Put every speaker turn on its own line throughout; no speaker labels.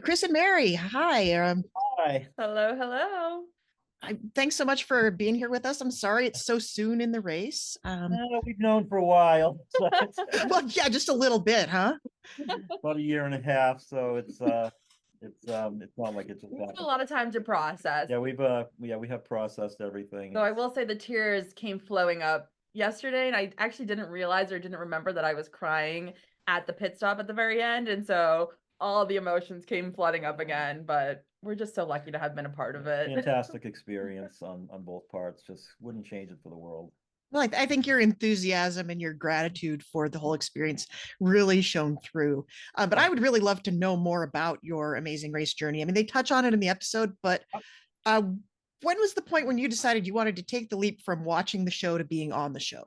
Chris and Mary, hi.
Hi.
Hello, hello.
Thanks so much for being here with us. I'm sorry it's so soon in the race.
We've known for a while. So it's
Well, yeah, just a little bit, huh?
about a year and a half. So it's not like it just
It's a
happened.
lot of time to process.
We have processed everything.
So I will say the tears came flowing up yesterday, and I actually didn't realize or didn't remember that I was crying at the pit stop at the very end. And so all the emotions came flooding up again, but we're just so lucky to have been a part of it.
Fantastic experience on both parts. Just wouldn't change it for the world.
Well, I think your enthusiasm and your gratitude for the whole experience really shone through. But I
Oh,
would really love to know more about your amazing race journey. I mean, they touch on it in the episode, but uh, when was the point when you decided you wanted to take the leap from watching the show to being on the show?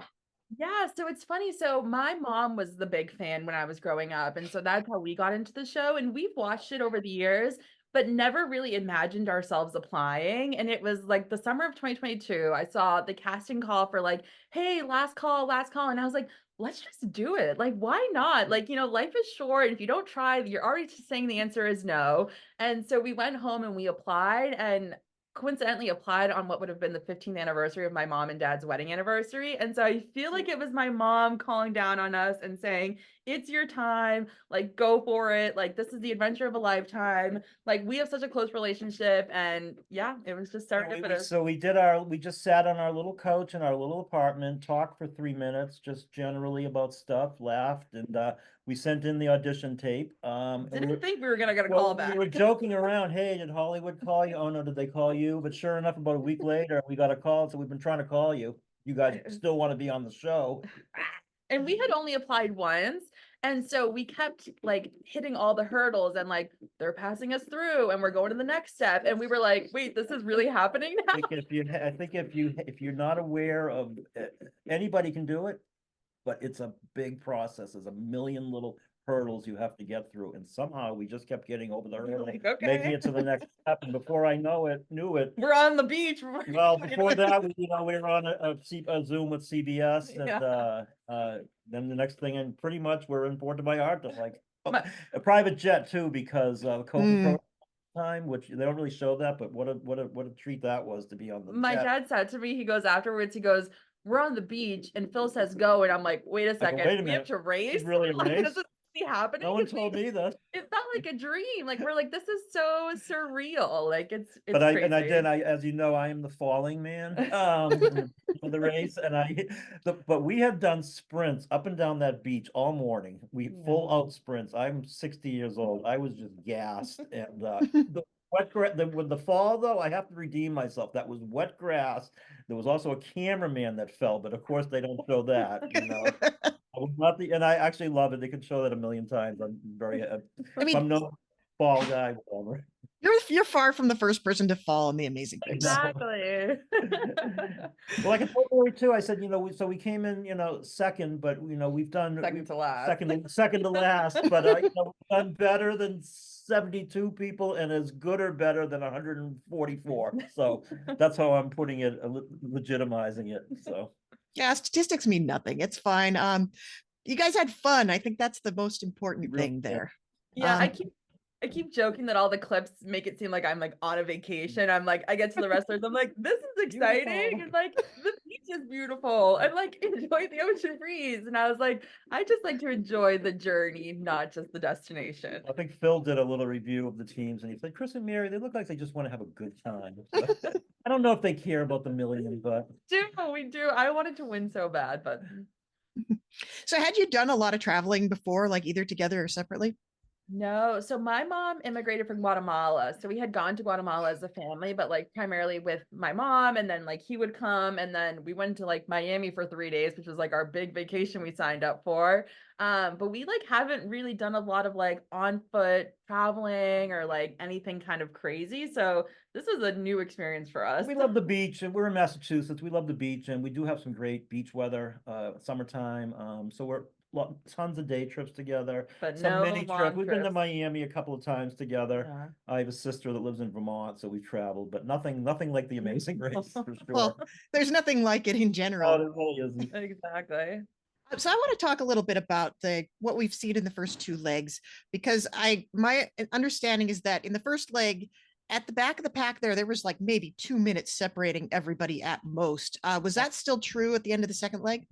Yeah, so it's funny. So my mom was the big fan when I was growing up, and so that's how we got into the show. And we've watched it over the years, but never really imagined ourselves applying. And it was like the summer of 2022, I saw the casting call for like, hey, last call, last call. And I was like, let's just do it. Like, why not? Like, life is short. And if you don't try, you're already just saying the answer is no. And so we went home and we applied, and coincidentally applied on what would have been the 15th anniversary of my mom and dad's wedding anniversary. And so I feel like it was my mom calling down on us and saying, it's your time, like go for it. Like this is the adventure of a lifetime. Like we have such a close relationship. And yeah, it was just serendipitous.
So we just sat on our little couch in our little apartment, talked for 3 minutes, just generally about stuff, laughed, and we sent in the audition tape. And
Didn't think we were gonna get a call
well, we
back.
were joking around. Hey, did Hollywood call you? Oh no, did they call you? But sure enough, about a week later, we got a call. So we've been trying to call you. You guys still want to be on the show?
And we had only applied once. And so we kept like hitting all the hurdles and like they're passing us through and we're going to the next step. And we were like, wait, this is really happening now.
I think if you're not aware of anybody can do it, but it's a big process. There's a million little hurdles you have to get through, and somehow we just kept getting over the hurdle,
Like,
making
okay,
it to the next step. And before I knew it.
we're on the beach.
Well, before that, we were on a Zoom with CBS, and
Yeah.
then the next thing, and pretty much we're in Puerto Vallarta, like
My,
a private jet too, because COVID
Mm.
program time, which they don't really show that, but what a treat that was to be on the
my
jet.
dad said to me, he goes afterwards, he goes, we're on the beach, and Phil says go, and I'm like, wait a
I go,
second,
wait a
we have
minute,
to
it's
race?
really a
Like, this
race.
is really happening?
No one told me this.
It felt like a dream. Like we're like, this is so surreal. Like
But
it's crazy.
as you know, I am the falling man in the race, and but we had done sprints up and down that beach all morning. We
Yeah.
full out sprints. I'm 60 years old. I was just gassed, and the with the fall though, I have to redeem myself. That was wet grass. There was also a cameraman that fell, but of course they don't show that. I was not and I actually love it. They could show that a million times. I'm very,
I mean,
I'm no fall guy, whatever.
you're far from the first person to fall in the Amazing Race.
No.
Exactly.
Well, like I told Lori too, I said, we came in, second, but
Second
we've
to last.
second to last, but we've done better than 72 people and as good or better than 144. So that's how I'm putting it, legitimizing it. So
Yeah, statistics mean nothing. It's fine. You guys had fun. I think that's the most
we
important
really
thing
did.
there.
Yeah,
Um,
I keep joking that all the clips make it seem like I'm like on a vacation. I'm like, I get to the wrestlers, I'm like, this is exciting.
Beautiful.
And like the beach is beautiful. And like enjoy the ocean breeze. And I was like, I just like to enjoy the journey, not just the destination.
I think Phil did a little review of the teams and he said, Chris and Mary, they look like they just want to have a good time. So, I don't know if they care about the million, but
We do. I wanted to win so bad, but
so had you done a lot of traveling before, like either together or separately?
no. So my mom immigrated from Guatemala. So we had gone to Guatemala as a family, but like primarily with my mom. And then like he would come. And then we went to like Miami for 3 days, which was like our big vacation we signed up for. But we like haven't really done a lot of like on foot traveling or like anything kind of crazy. So this was a new experience for us.
we love the beach and we're in Massachusetts. We love the beach and we do have some great beach weather, summertime. So we're tons of day trips together,
But
some
no
mini trips.
long
We've been to
trips.
Miami a couple of times together.
Yeah.
I have a sister that lives in Vermont, so we've traveled, but nothing like the Amazing Race for sure.
Well, there's nothing like it in
Oh,
general.
it really isn't.
Exactly.
So I want to talk a little bit about what we've seen in the first two legs, because my understanding is that in the first leg, at the back of the pack there was like maybe 2 minutes separating everybody at most. Was that still true at the end of the second leg?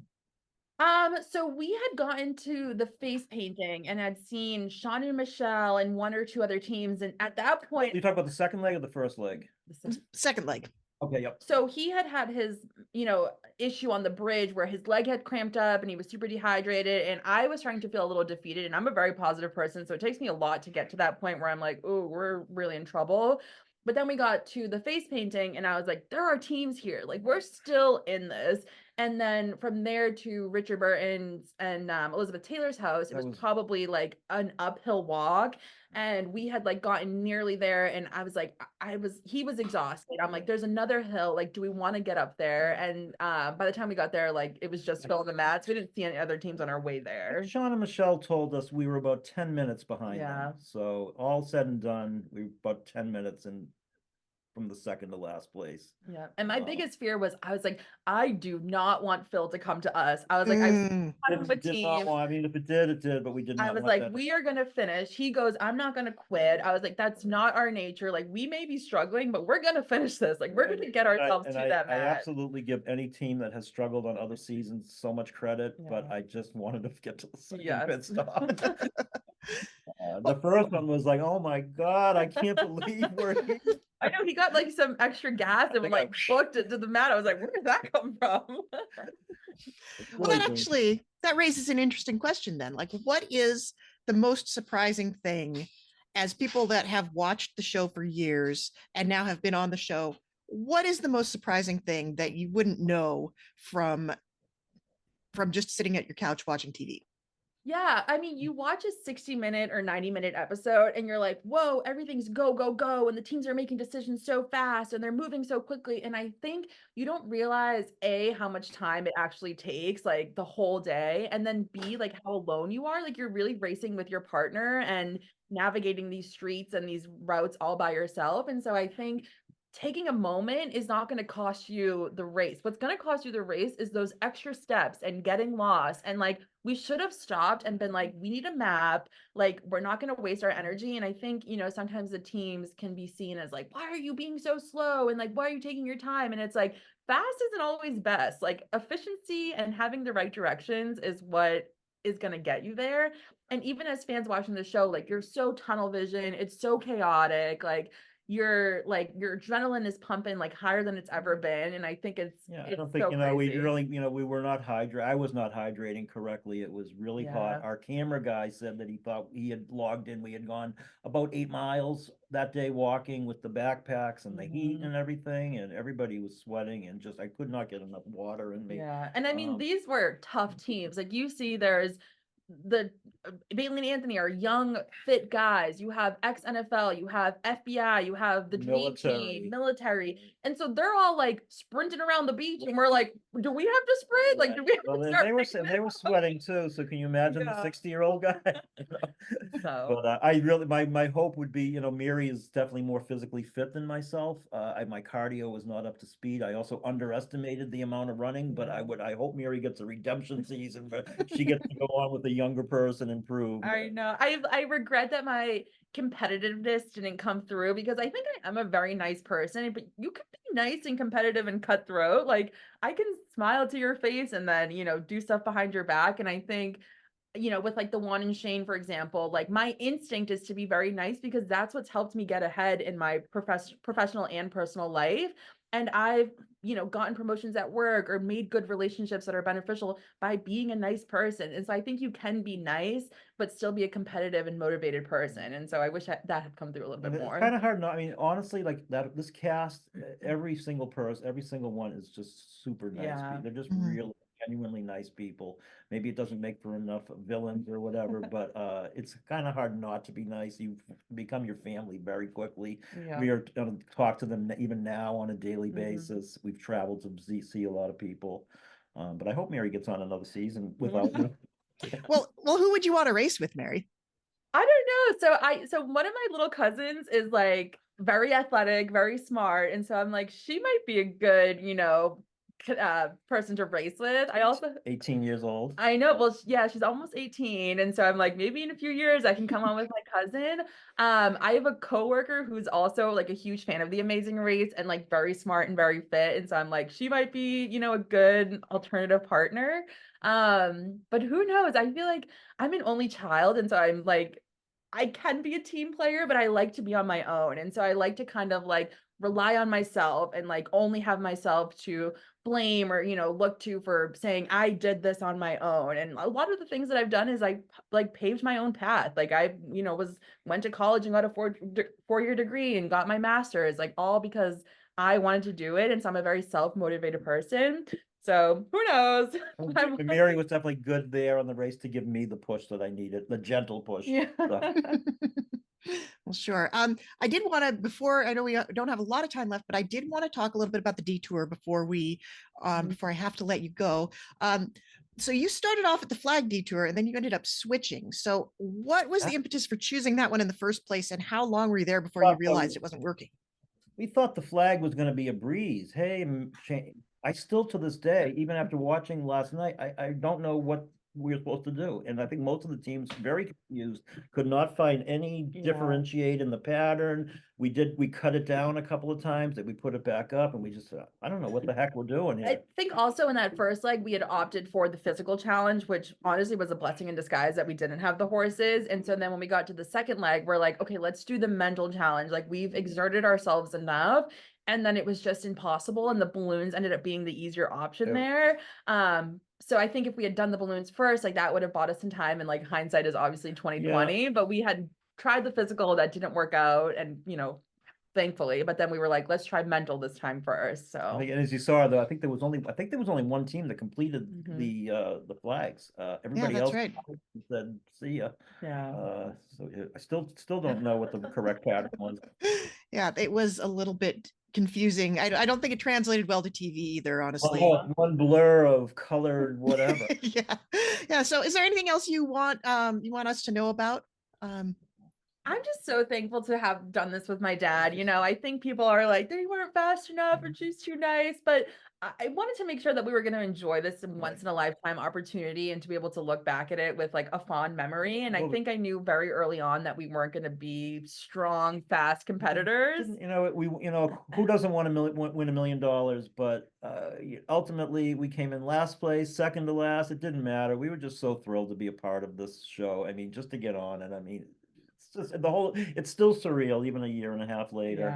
So we had gotten to the face painting and had seen Sean and Michelle and one or two other teams, and at that point,
You talk about the second leg or the first leg?
Second leg.
Okay, yep.
so he had his, issue on the bridge where his leg had cramped up and he was super dehydrated. And I was starting to feel a little defeated. And I'm a very positive person. So it takes me a lot to get to that point where I'm like, oh, we're really in trouble. But then we got to the face painting and I was like, there are teams here. Like, we're still in this. And then from there to Richard Burton's and Elizabeth Taylor's house, it was probably like an uphill walk. And we had like gotten nearly there. And I was like, he was exhausted. I'm like, there's another hill. Like, do we want to get up there? And by the time we got there, like it was just filling the mats. We didn't see any other teams on our way there.
Sean and Michelle told us we were about 10 minutes behind
Yeah.
them. So all said and done, we were about 10 minutes in from the second to last place.
Yeah. And my biggest fear was I was like, I do not want Phil to come to us. I was like,
Mm.
I've
Did not want, I mean, if it did, it did, but we did not
I was
want
like,
that.
we are gonna finish. He goes, I'm not gonna quit. I was like, that's not our nature. Like, we may be struggling, but we're gonna finish this. Like, we're gonna get ourselves to that
I
match.
absolutely give any team that has struggled on other seasons so much credit, but
Yeah.
I just wanted to get to the second
Yes.
pit stop. The first one was like, oh my God, I can't believe we're here.
I know he got like some extra gas and like booked it to the mat. I was like, where did that come from?
Well, that raises an interesting question then. Like, what is the most surprising thing, as people that have watched the show for years and now have been on the show, what is the most surprising thing that you wouldn't know from just sitting at your couch watching TV?
Yeah, I mean, you watch a 60-minute or 90-minute episode and you're like, whoa, everything's go, go, go. And the teams are making decisions so fast and they're moving so quickly. And I think you don't realize, A, how much time it actually takes, like the whole day. And then B, like how alone you are. Like, you're really racing with your partner and navigating these streets and these routes all by yourself. And so I think taking a moment is not going to cost you the race. What's going to cost you the race is those extra steps and getting lost. And like, we should have stopped and been like, we need a map. Like, we're not going to waste our energy. And I think, sometimes the teams can be seen as like, why are you being so slow? And like, why are you taking your time? And it's like, fast isn't always best. Like, efficiency and having the right directions is what is going to get you there. And even as fans watching the show, like, you're so tunnel vision, it's so chaotic. Like, your adrenaline is pumping like higher than it's ever been. And I think it's
I don't think,
so
we
crazy.
really, we were not I was not hydrating correctly. It was really hot. Our camera guy said that he thought he had logged in. We had gone about 8 miles that day walking with the backpacks and the heat and everything. And everybody was sweating and just, I could not get enough water in me.
Yeah. And I mean, these were tough teams. Like, you see, there's Bailey and Anthony are young, fit guys. You have ex-NFL, you have FBI, you have the dream team, military. And so they're all like sprinting around the beach. And we're like, do we have to sprint? Like, do we have to start?
They were sweating too. So can you imagine the 60-year-old guy?
So.
But I really, my hope would be, Mary is definitely more physically fit than myself. My cardio was not up to speed. I also underestimated the amount of running, but I hope Mary gets a redemption season, but she gets to go on with a younger person, improve.
I know. I regret that my competitiveness didn't come through, because I think I am a very nice person, but you can be nice and competitive and cutthroat. Like, I can smile to your face and then, do stuff behind your back. And I think, with like the Juan and Shane, for example, like, my instinct is to be very nice because that's what's helped me get ahead in my professional and personal life. And I've, gotten promotions at work or made good relationships that are beneficial by being a nice person. And so I think you can be nice, but still be a competitive and motivated person. And so I wish that had come through a little bit more.
It's kind of hard. I mean, honestly, like this cast, every single person, every single one is just super nice.
Yeah.
They're just really genuinely nice people. Maybe it doesn't make for enough villains or whatever, but it's kind of hard not to be nice. You become your family very quickly.
Yeah.
We are going to talk to them even now on a daily basis. We've traveled to see a lot of people, but I hope Mary gets on another season without.
Well, who would you want to race with, Mary?
I don't know. So one of my little cousins is like very athletic, very smart, and so I'm like, she might be a good, person to race with. I also
18 years old.
I know. Well, yeah, she's almost 18. And so I'm like, maybe in a few years I can come on with my cousin. I have a coworker who's also like a huge fan of The Amazing Race and like very smart and very fit. And so I'm like, she might be, a good alternative partner. But who knows? I feel like I'm an only child. And so I'm like, I can be a team player, but I like to be on my own. And so I like to kind of like rely on myself and like only have myself to blame or look to for saying I did this on my own. And a lot of the things that I've done is I like paved my own path. Like I went to college and got a four-year degree and got my master's, like all because I wanted to do it. And so I'm a very self-motivated person. So who knows?
But Mary was definitely good there on the race to give me the push that I needed, the gentle push.
Yeah.
So,
Well, sure. I did want to, before, I know we don't have a lot of time left, but I did want to talk a little bit about the detour before we, before I have to let you go. So you started off at the flag detour and then you ended up switching. So what was the impetus for choosing that one in the first place, and how long were you there before you realized it wasn't working?
we thought the flag was going to be a breeze. Hey, I still to this day, even after watching last night, I don't know what we were supposed to do. And I think most of the teams very confused, could not find any differentiate in the pattern. We cut it down a couple of times, that we put it back up, and we just, I don't know what the heck we're doing here.
I think also in that first leg, we had opted for the physical challenge, which honestly was a blessing in disguise that we didn't have the horses. And so then when we got to the second leg, we're like, okay, let's do the mental challenge. Like we've exerted ourselves enough. And then it was just impossible. And the balloons ended up being the easier option there. So I think if we had done the balloons first, like that would have bought us some time. And like hindsight is obviously 2020, but we had tried the physical, that didn't work out. And, thankfully, but then we were like, let's try mental this time first. So
And as you saw, though, I think there was only one team that completed the flags. Everybody else said, "See ya."
Yeah.
So I still don't know what the correct pattern was.
Yeah, it was a little bit confusing. I don't think it translated well to TV either, honestly.
One blur of colored whatever.
Yeah. So is there anything else you want us to know about?
I'm just so thankful to have done this with my dad. I think people are like, they weren't fast enough or she's too nice, but I wanted to make sure that we were going to enjoy this once in a lifetime opportunity and to be able to look back at it with like a fond memory. And I think I knew very early on that we weren't going to be strong, fast competitors.
Who doesn't want to win $1 million? But ultimately we came in last place, second to last. It didn't matter. We were just so thrilled to be a part of this show. I mean, just to get on. And I mean, it's just it's still surreal even a year and a half later.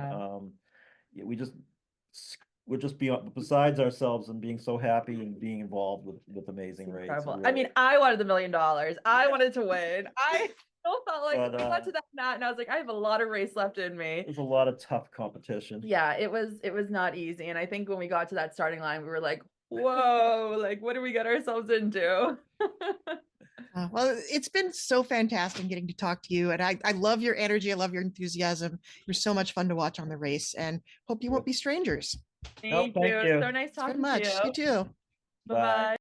We're just beyond, besides ourselves, and being so happy and being involved with Amazing Race.
Really. I mean, I wanted the $1 million. I wanted to win. I still felt like we got to that mat and I was like, I have a lot of race left in me.
There's a lot of tough competition.
Yeah, it was not easy. And I think when we got to that starting line, we were like, whoa, like what did we get ourselves into?
Well, it's been so fantastic getting to talk to you, and I love your energy. I love your enthusiasm. You're so much fun to watch on the race, and hope you won't be strangers.
Thank you. So nice talking to you.
You too.
Bye-bye.